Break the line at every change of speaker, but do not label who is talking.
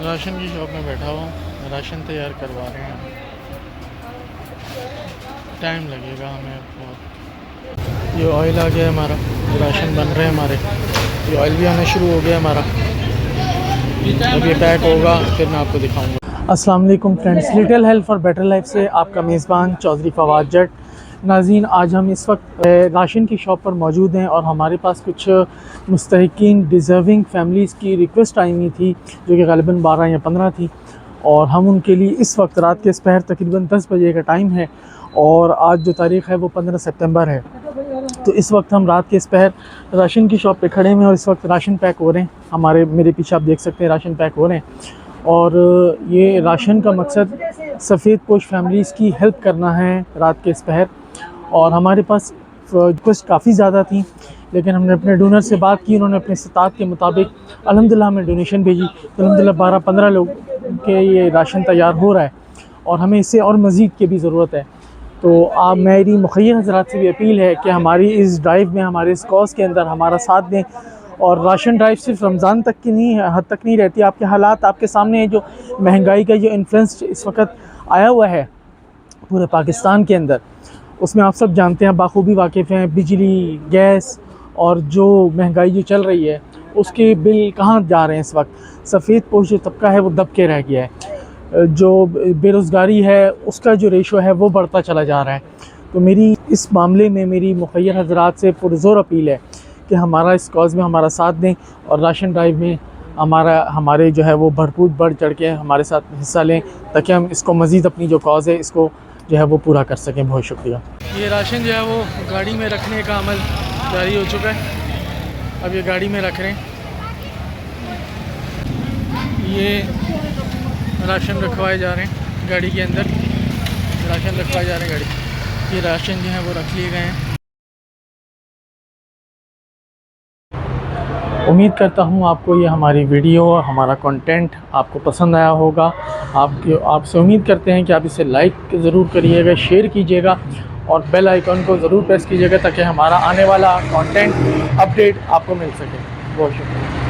Ration की shop में बैठा हुआ हूँ, राशन तैयार करवा रहे हैं। टाइम लगेगा हमें बहुत। ये ऑयल आ गया है हमारा, राशन बन रहे हैं हमारे। ये ऑयल भी आना शुरू हो गया हमारा। जब ये पैक होगा फिर मैं आपको दिखाऊंगा। अस्सलाम वालेकुम friends, little help for better life से आपका मेज़बान चौधरी फवाद जट। नाज़रीन, आज हम इस वक्त राशन की शॉप पर मौजूद हैं और हमारे पास कुछ मुस्तहिकीन डिज़र्विंग फैमिलीज़ की रिक्वेस्ट आई हुई थी, जो कि ग़ालिबन 12 या 15 थी। और हम उनके लिए इस वक्त रात के दोपहर तकरीबन 10 बजे का टाइम है और आज जो तारीख़ है वो 15 सितंबर है। तो इस वक्त हम रात के दोपहर राशन की शॉप पे खड़े हैं और इस वक्त राशन पैक हो रहे हैं। मेरे पीछे आप देख सकते हैं राशन पैक हो रहे हैं। और ये राशन का मकसद सफ़ेद पोश फैमिलीज़ की हेल्प करना है रात के दोपहर। और हमारे पास रिक्वेस्ट काफ़ी ज़्यादा थी, लेकिन हमने अपने डोनर से बात की, उन्होंने अपने इस्तात के मुताबिक अल्हम्दुलिल्लाह हमें डोनेशन भेजी। तो अल्हम्दुलिल्लाह 12-15 लोग के ये राशन तैयार हो रहा है और हमें इससे और मज़ीद की भी ज़रूरत है। तो आप मेरी मुखिया हज़रात से भी अपील है कि हमारी इस ड्राइव में, हमारे इस कॉज़ के अंदर हमारा साथ दें। और राशन ड्राइव सिर्फ रमज़ान तक की नहीं हद तक नहीं रहती। आपके हालात आपके सामने है, जो महंगाई का जो इन्फ्लुएंस इस वक्त आया हुआ है पूरे पाकिस्तान के अंदर, उसमें आप सब जानते हैं, बाखूबी वाकिफ़ हैं। बिजली, गैस और जो महंगाई जो चल रही है उसके बिल कहाँ जा रहे हैं इस वक्त। सफ़ेद पोश जो तबका है वो दब के रह गया है। जो बेरोज़गारी है उसका जो रेशो है वो बढ़ता चला जा रहा है। तो मेरी इस मामले में मेरी मुखिया हज़रात से पुरज़ोर अपील है कि हमारा इस कॉज़ में हमारा साथ दें और राशन ड्राइव में हमारे जो है वो भरपूर बढ़ चढ़ के हमारे साथ हिस्सा लें, ताकि हम इसको मज़ीद अपनी जो कॉज़ है इसको जो है वो पूरा कर सकें। बहुत शुक्रिया। ये राशन जो है वो गाड़ी में रखने का अमल जारी हो चुका है। अब ये गाड़ी में रख रहे हैं। ये राशन रखवाए जा रहे हैं गाड़ी के अंदर, राशन रखवाए जा रहे हैं गाड़ी। ये राशन जो है वो रख लिए गए हैं। उम्मीद करता हूँ आपको ये हमारी वीडियो और हमारा कंटेंट आपको पसंद आया होगा। आपसे उम्मीद करते हैं कि आप इसे लाइक ज़रूर करिएगा, शेयर कीजिएगा और बेल आइकन को ज़रूर प्रेस कीजिएगा, ताकि हमारा आने वाला कंटेंट अपडेट आपको मिल सके। बहुत शुक्रिया।